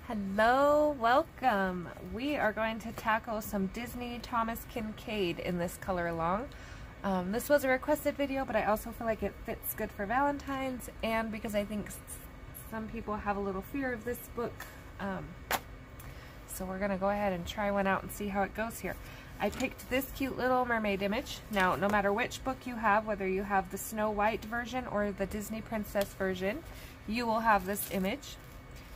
Hello, welcome. We are going to tackle some Disney Thomas Kincaid in this color along. This was a requested video, but I also feel like it fits good for Valentine's and because I think some people have a little fear of this book. So we're going to go ahead and try one out and see how it goes here. I picked this cute little mermaid image. Now, no matter which book you have, whether you have the Snow White version or the Disney Princess version, you will have this image.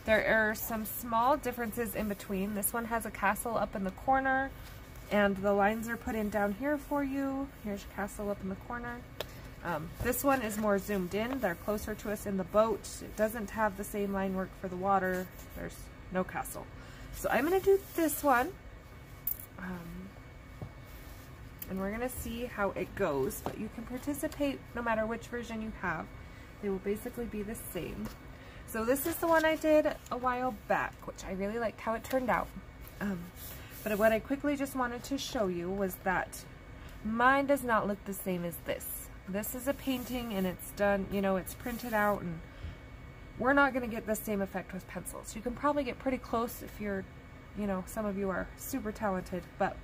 There are some small differences in between. This one has a castle up in the corner, and the lines are put in down here for you. Here's your castle up in the corner. This one is more zoomed in. They're closer to us in the boat. It doesn't have the same line work for the water. There's no castle. So I'm going to do this one. And we're going to see how it goes. But you can participate no matter which version you have. They will basically be the same. So this is the one I did a while back, which I really liked how it turned out. But what I quickly just wanted to show you was that mine does not look the same as this. This is a painting and it's done, you know, it's printed out, and we're not going to get the same effect with pencils. You can probably get pretty close if you're, you know, some of you are super talented, but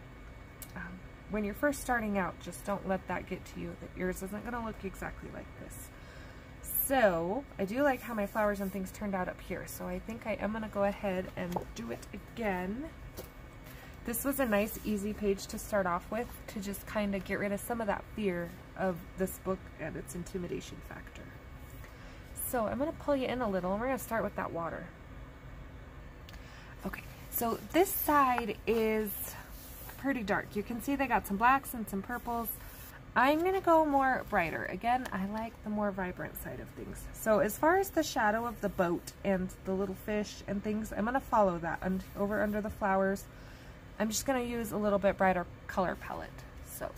when you're first starting out, just don't let that get to you, that yours isn't going to look exactly like this. So, I do like how my flowers and things turned out up here, so I think I am going to go ahead and do it again. This was a nice, easy page to start off with, to just kind of get rid of some of that fear of this book and its intimidation factor. So, I'm going to pull you in a little, and we're going to start with that water. Okay, so this side is pretty dark. You can see they got some blacks and some purples. I'm going to go more brighter. Again, I like the more vibrant side of things. So as far as the shadow of the boat and the little fish and things, I'm going to follow that over under the flowers. I'm just going to use a little bit brighter color palette. So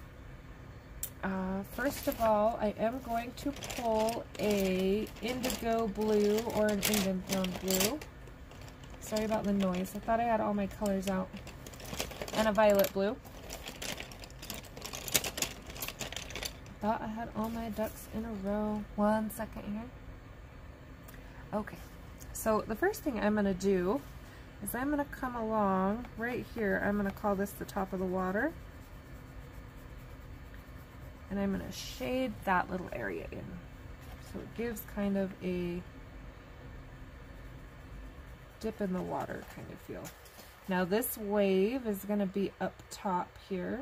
first of all, I am going to pull a indigo blue or an indigo blue. Sorry about the noise. I thought I had all my colors out. And a violet blue. Thought I had all my ducks in a row. 1 second here. Okay, so the first thing I'm going to do is I'm going to come along right here. I'm going to call this the top of the water. And I'm going to shade that little area in. So it gives kind of a dip in the water kind of feel. Now this wave is going to be up top here.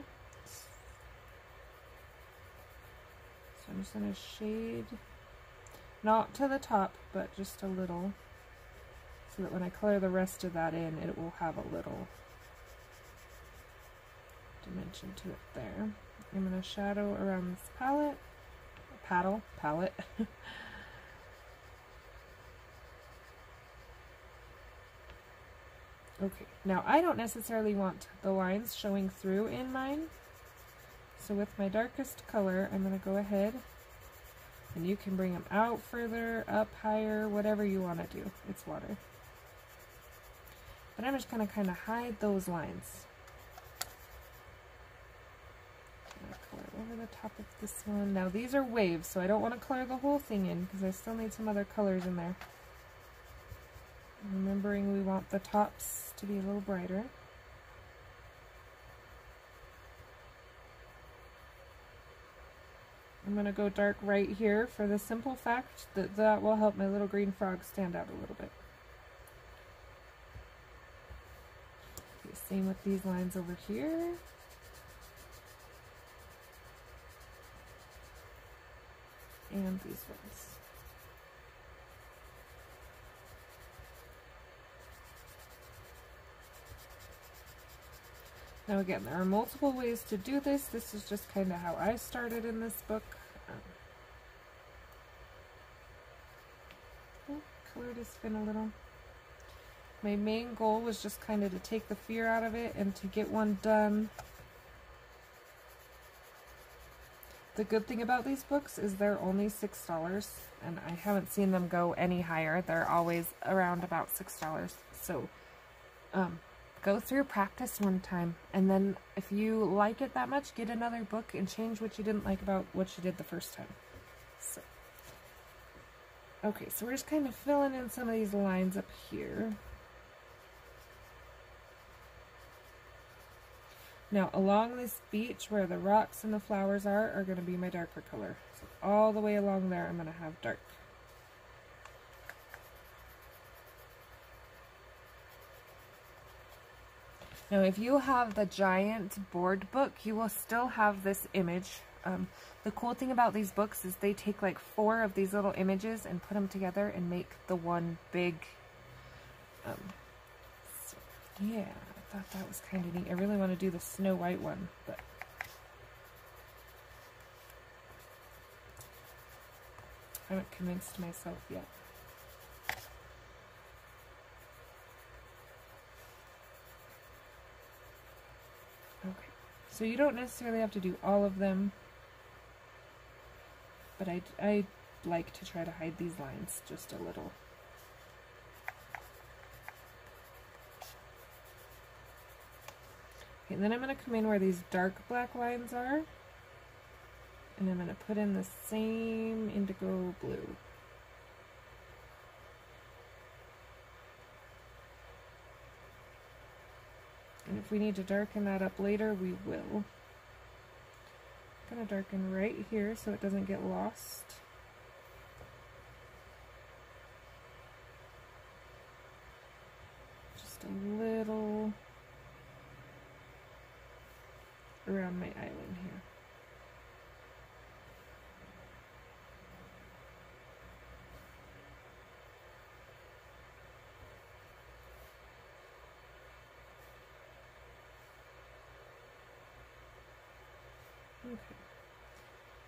I'm just going to shade, not to the top, but just a little, so that when I color the rest of that in, it will have a little dimension to it there. I'm going to shadow around this palette. Okay, now I don't necessarily want the lines showing through in mine. So with my darkest color, I'm going to go ahead, and you can bring them out further, up higher, whatever you want to do. It's water. But I'm just going to kind of hide those lines. I'm going to color over the top of this one. Now these are waves, so I don't want to color the whole thing in because I still need some other colors in there. Remembering we want the tops to be a little brighter. I'm going to go dark right here for the simple fact that that will help my little green frog stand out a little bit. Okay, same with these lines over here. And these ones. Now again, there are multiple ways to do this. This is just kind of how I started in this book. Color to spin a little. My main goal was just kind of to take the fear out of it and to get one done. The good thing about these books is they're only $6, and I haven't seen them go any higher. They're always around about $6. So, go through, practice one time, and then if you like it that much, get another book and change what you didn't like about what you did the first time. So, okay, so we're just kind of filling in some of these lines up here. Now along this beach where the rocks and the flowers are going to be my darker color. So all the way along there I'm going to have dark. Now if you have the giant board book, you will still have this image. The cool thing about these books is they take like 4 of these little images and put them together and make the one big, so yeah, I thought that was kind of neat. I really want to do the Snow White one, but I haven't convinced myself yet. Okay, so you don't necessarily have to do all of them, but I like to try to hide these lines just a little. Okay, and then I'm going to come in where these dark black lines are, and I'm going to put in the same indigo blue. And if we need to darken that up later, we will. I'm going to darken right here so it doesn't get lost. Just a little around my island here. Okay,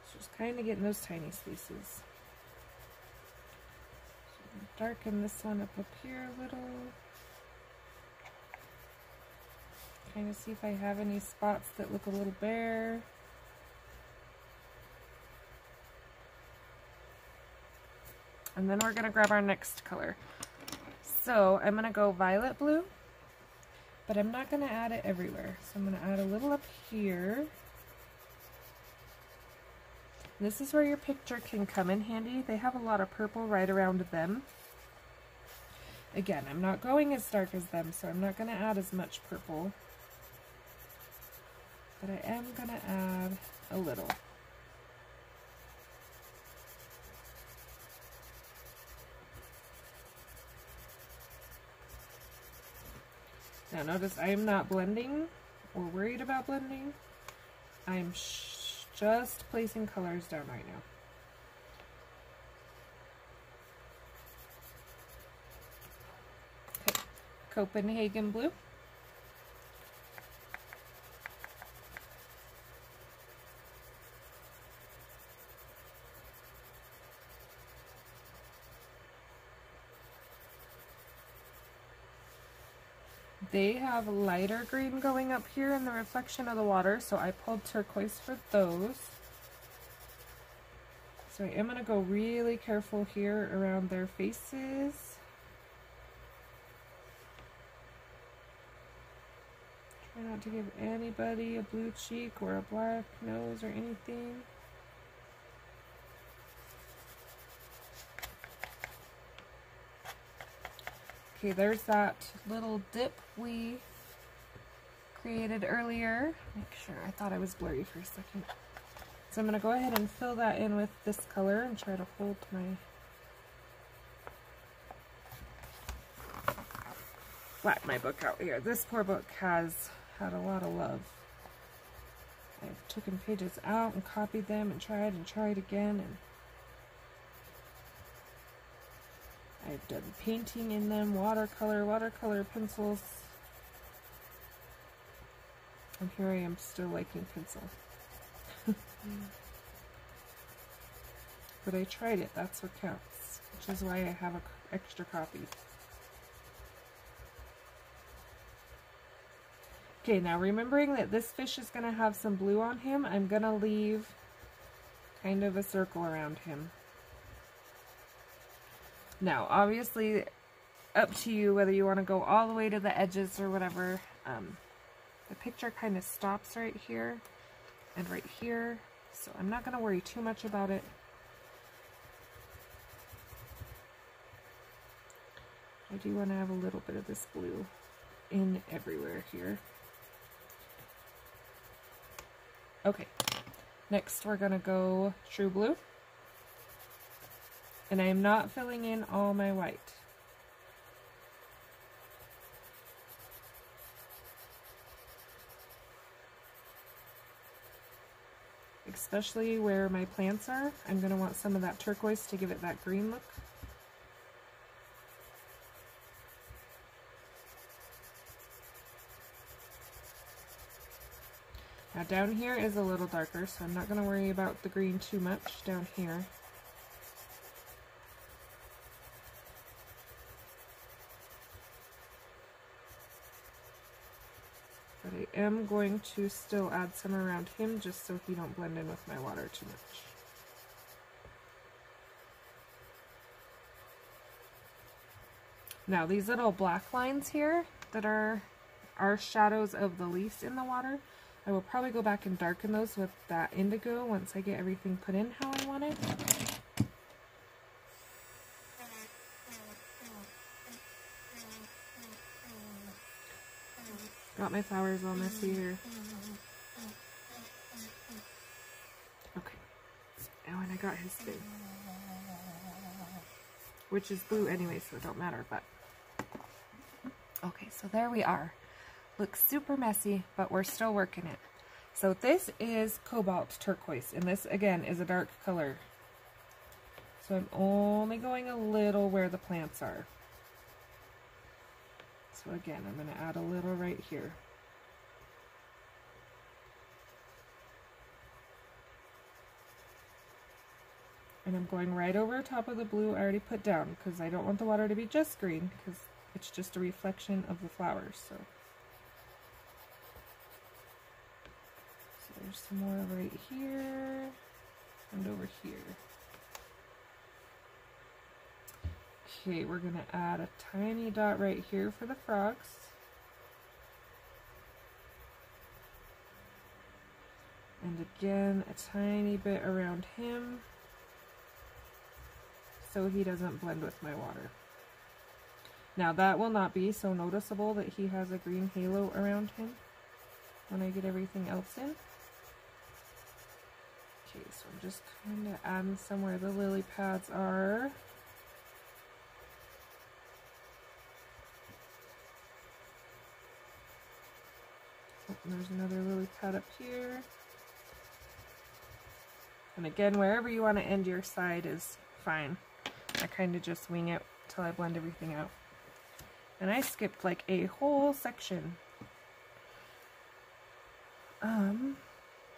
so just kind of getting those tiny spaces. So darken this one up here a little. Kind of see if I have any spots that look a little bare. And then we're going to grab our next color. So I'm going to go violet blue, but I'm not going to add it everywhere. So I'm going to add a little up here. This is where your picture can come in handy. They have a lot of purple right around them. Again, I'm not going as dark as them, so I'm not going to add as much purple. But I am going to add a little. Now notice I am not blending or worried about blending. I'm just placing colors down right now. Okay, Copenhagen blue. They have lighter green going up here in the reflection of the water, so I pulled turquoise for those. So I am going to go really careful here around their faces. Try not to give anybody a blue cheek or a black nose or anything. Okay, there's that little dip we created earlier. Make sure, I thought I was blurry for a second. So I'm going to go ahead and fill that in with this color and try to hold my flat my book out here. This poor book has had a lot of love. I've taken pages out and copied them and tried again, and I've done painting in them, watercolor pencils, and here I am still liking pencil. But I tried it, that's what counts, which is why I have an extra copy. Okay, now remembering that this fish is going to have some blue on him, I'm going to leave kind of a circle around him. Now, obviously, up to you whether you want to go all the way to the edges or whatever. The picture kind of stops right here and right here, so I'm not going to worry too much about it. I do want to have a little bit of this blue in everywhere here. Okay, next we're gonna go true blue. And I am not filling in all my white. Especially where my plants are, I'm going to want some of that turquoise to give it that green look. Now down here is a little darker, so I'm not going to worry about the green too much down here. But I am going to still add some around him just so he don't blend in with my water too much. Now these little black lines here that are shadows of the leaves in the water, I will probably go back and darken those with that indigo once I get everything put in how I want it. Got my flowers all messy here. Okay. Oh, and I got his thing. Which is blue anyway, so it don't matter, but... Okay, so there we are. Looks super messy, but we're still working it. So this is cobalt turquoise, and this, again, is a dark color. So I'm only going a little where the plants are. So again, I'm going to add a little right here. And I'm going right over top of the blue I already put down because I don't want the water to be just green because it's just a reflection of the flowers. So there's some more right here and over here. Okay, we're going to add a tiny dot right here for the frogs. And again, a tiny bit around him so he doesn't blend with my water. Now that will not be so noticeable that he has a green halo around him when I get everything else in. Okay, so I'm just kind of adding some where the lily pads are. And there's another lily pad up here. And again, wherever you want to end your side is fine. I kind of just wing it till I blend everything out. And I skipped like a whole section.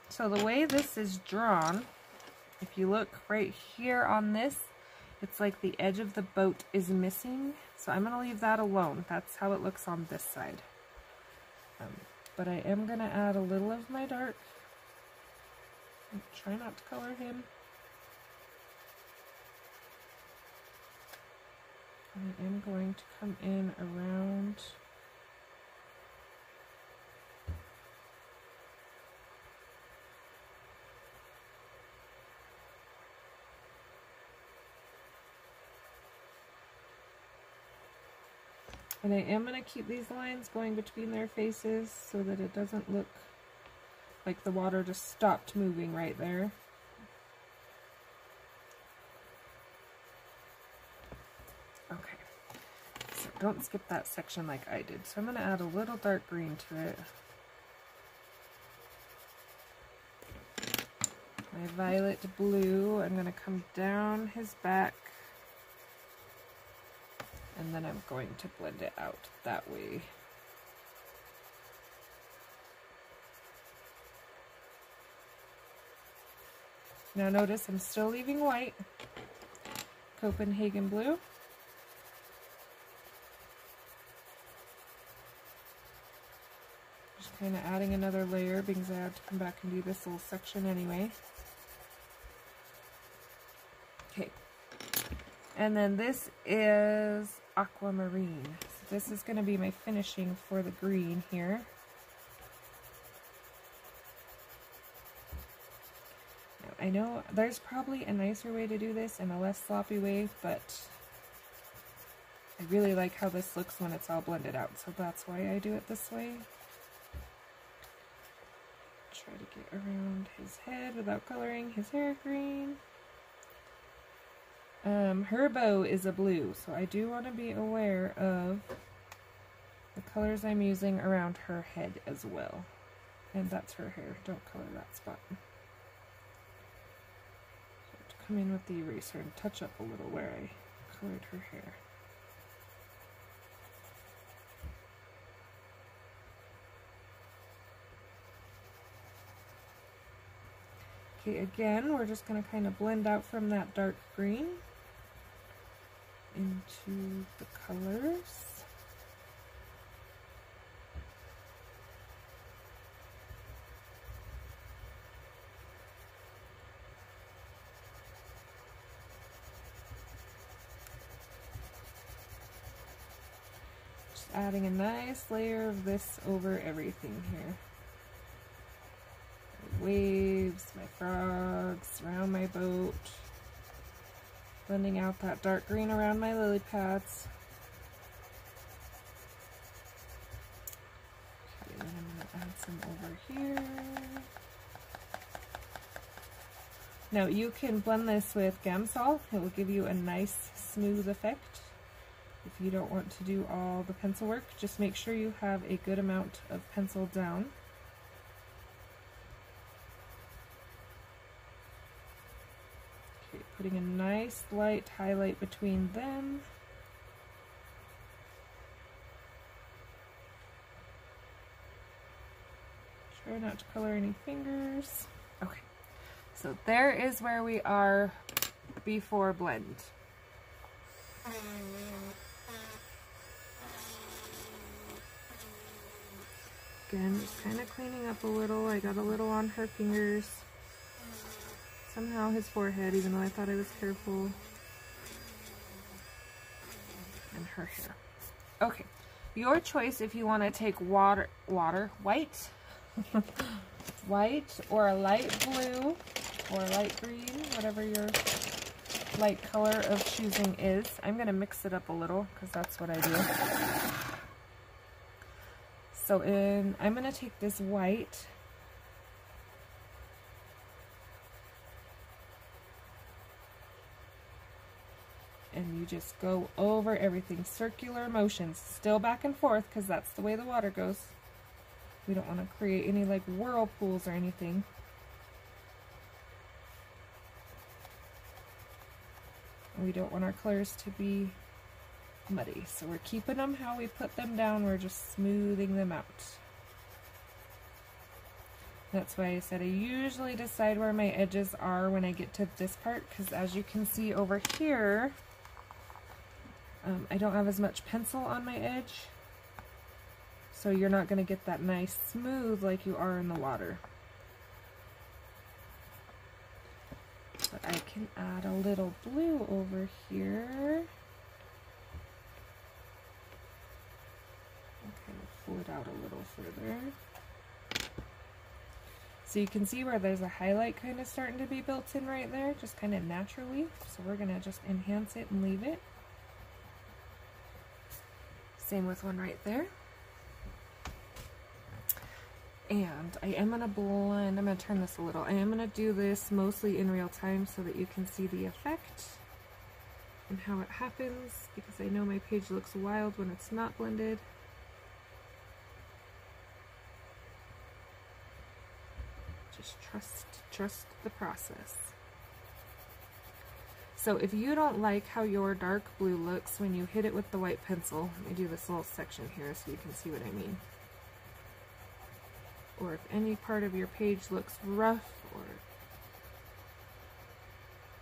So the way this is drawn, if you look right here on this, it's like the edge of the boat is missing. So I'm going to leave that alone. That's how it looks on this side. But I am going to add a little of my dark. Try not to color him. And I am going to come in around and I am going to keep these lines going between their faces so that it doesn't look like the water just stopped moving right there. Okay, so don't skip that section like I did. So I'm going to add a little dark green to it. My violet blue, I'm going to come down his back. And then I'm going to blend it out that way. Now notice I'm still leaving white. Copenhagen blue. Just kind of adding another layer because I have to come back and do this little section anyway. Okay. And then this is aquamarine. So this is going to be my finishing for the green here. I know there's probably a nicer way to do this and a less sloppy way, but I really like how this looks when it's all blended out, so that's why I do it this way. Try to get around his head without coloring his hair green. Her bow is a blue, so I do want to be aware of the colors I'm using around her head as well. And that's her hair. Don't color that spot. So I have to come in with the eraser and touch up a little where I colored her hair. Okay, again, we're just going to kind of blend out from that dark green into the colors. Just adding a nice layer of this over everything here. Waves, my frogs, around my boat, blending out that dark green around my lily pads. Okay, then I'm going to add some over here. Now you can blend this with Gamsol. It will give you a nice smooth effect. If you don't want to do all the pencil work, just make sure you have a good amount of pencil down. Putting a nice light highlight between them. Try not to color any fingers. Okay, so there is where we are before blend. Again, just kind of cleaning up a little. I got a little on her fingers. Somehow his forehead, even though I thought I was careful. And her hair. Okay, your choice if you want to take white, white or a light blue or a light green, whatever your light color of choosing is. I'm going to mix it up a little because that's what I do. So I'm going to take this white. And you just go over everything, circular motions, still back and forth because that's the way the water goes. We don't want to create any like whirlpools or anything. We don't want our colors to be muddy, so we're keeping them how we put them down, we're just smoothing them out. That's why I said I usually decide where my edges are when I get to this part, because as you can see over here, I don't have as much pencil on my edge, so you're not going to get that nice smooth like you are in the water. But I can add a little blue over here. Okay, pull it out a little further. So you can see where there's a highlight kind of starting to be built in right there, just kind of naturally. So we're going to just enhance it and leave it. Same with one right there. And I am going to blend, I'm going to turn this a little. I am going to do this mostly in real time so that you can see the effect and how it happens, because I know my page looks wild when it's not blended. Just trust the process. So if you don't like how your dark blue looks when you hit it with the white pencil, let me do this little section here so you can see what I mean. Or if any part of your page looks rough or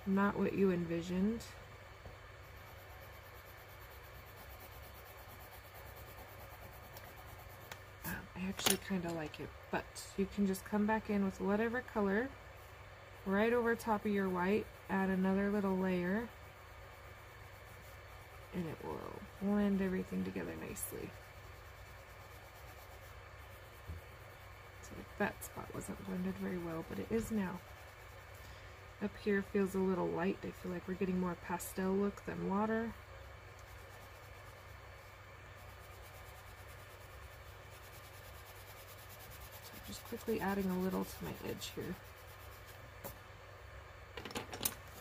not what you envisioned, I actually kind of like it, but you can just come back in with whatever color right over top of your white, add another little layer, and it will blend everything together nicely. So like that spot wasn't blended very well, but it is now. Up here feels a little light. I feel like we're getting more pastel look than water. Just quick quickly adding a little to my edge here.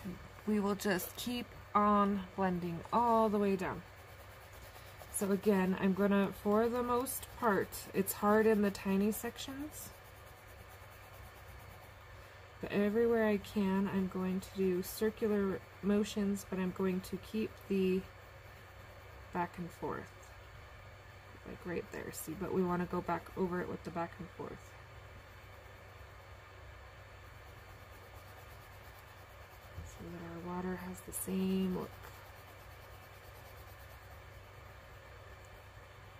And we will just keep on blending all the way down. So again, I'm gonna, for the most part, it's hard in the tiny sections, but everywhere I can, I'm going to do circular motions, but I'm going to keep the back and forth. Like right there, see, but we want to go back over it with the back and forth. So that our water has the same look.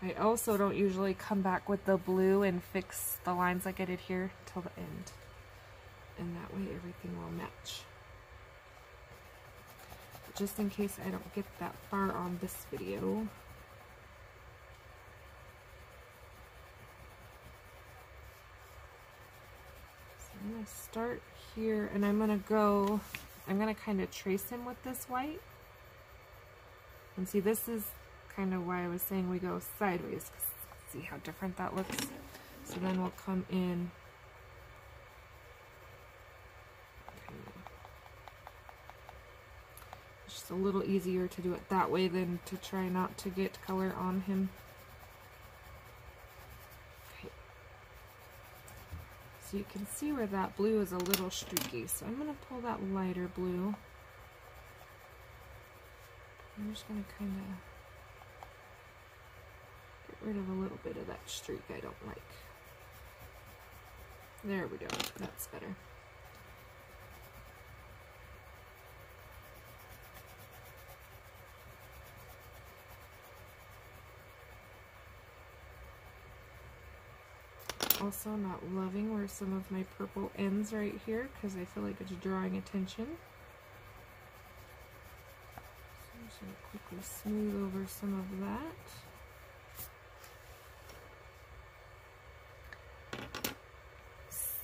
I also don't usually come back with the blue and fix the lines like I did here till the end. And that way everything will match. But just in case I don't get that far on this video, I'm going to start here, and I'm going to kind of trace him with this white. And see, this is kind of why I was saying we go sideways, because see how different that looks. So then we'll come in. It's just a little easier to do it that way than to try not to get color on him. So you can see where that blue is a little streaky. So I'm going to pull that lighter blue. I'm just going to kind of get rid of a little bit of that streak I don't like. There we go. That's better. Also not loving where some of my purple ends right here, because I feel like it's drawing attention. So I'm just going to quickly smooth over some of that.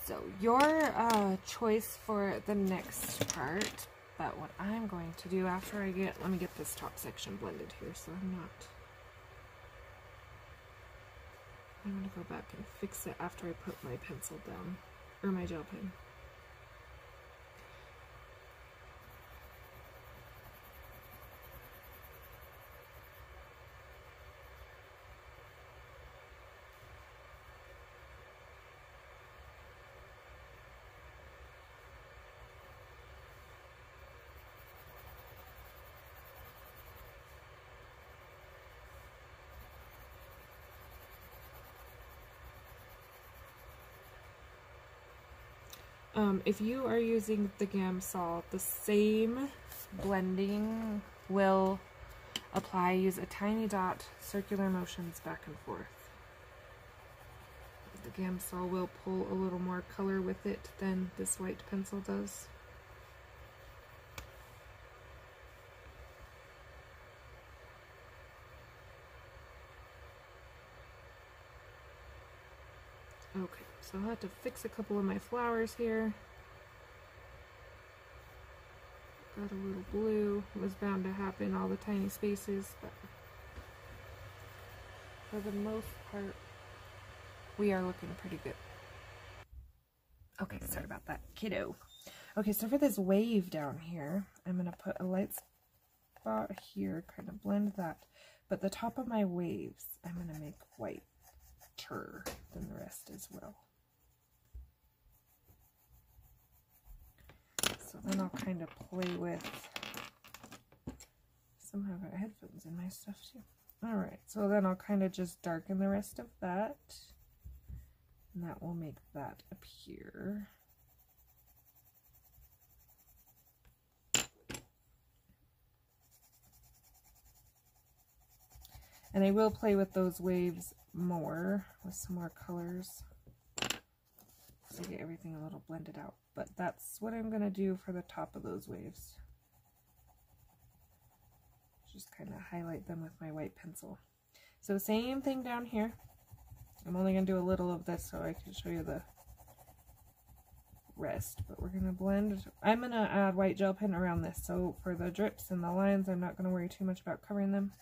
So your choice for the next part, but what I'm going to do after let me get this top section blended here so I'm going to go back and fix it after I put my pencil down, or my gel pen. If you are using the Gamsol, the same blending will apply. Use a tiny dot, circular motions back and forth. The Gamsol will pull a little more color with it than this white pencil does. Okay, so I'll have to fix a couple of my flowers here. Got a little blue. It was bound to happen, all the tiny spaces, but for the most part, we are looking pretty good. Okay, sorry about that, kiddo. Okay, so for this wave down here, I'm going to put a light spot here, kind of blend that, but the top of my waves, I'm going to make whiter than the rest as well. So then I'll kind of play with, somehow I've got headphones in my stuff too. Alright, so then I'll kind of just darken the rest of that, and that will make that appear. And I will play with those waves more, with some more colors, to get everything a little blended out. But that's what I'm going to do for the top of those waves. Just kind of highlight them with my white pencil. So same thing down here. I'm only going to do a little of this so I can show you the rest. But we're going to blend. I'm going to add white gel pen around this. So for the drips and the lines, I'm not going to worry too much about covering them.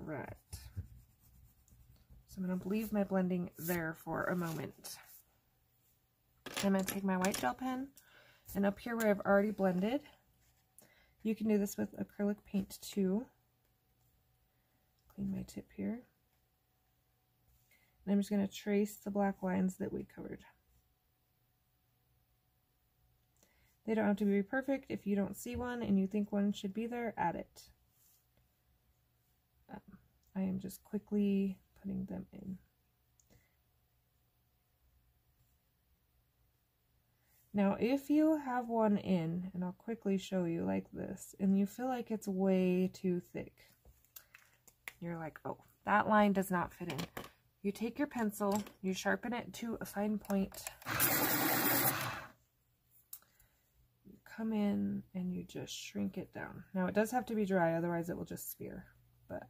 right. So I'm going to leave my blending there for a moment. I'm going to take my white gel pen, and up here where I've already blended, you can do this with acrylic paint too. Clean my tip here. And I'm just going to trace the black lines that we covered. They don't have to be perfect. If you don't see one and you think one should be there, add it. I am just quickly putting them in. Now, if you have one in, and I'll quickly show you like this, and you feel like it's way too thick, you're like, oh, that line does not fit in. You take your pencil, you sharpen it to a fine point, you come in and you just shrink it down. Now, it does have to be dry, otherwise it will just smear, but...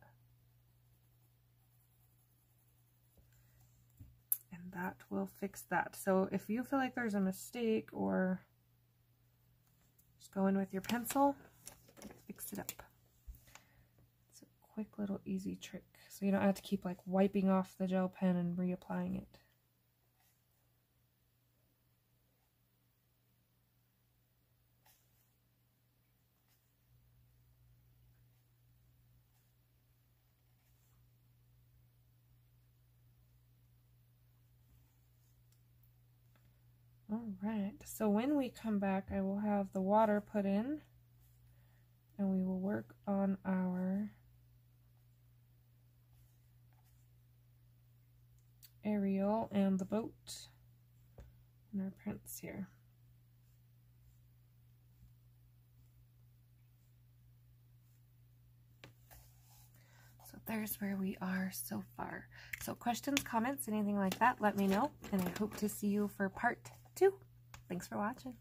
and that will fix that. So if you feel like there's a mistake, or just go in with your pencil, fix it up. It's a quick little easy trick. So you don't have to keep like wiping off the gel pen and reapplying it. Alright, so when we come back, I will have the water put in, and we will work on our Ariel and the boat and our prints here. So there's where we are so far. So questions, comments, anything like that, let me know, and I hope to see you for part 2. Thanks for watching.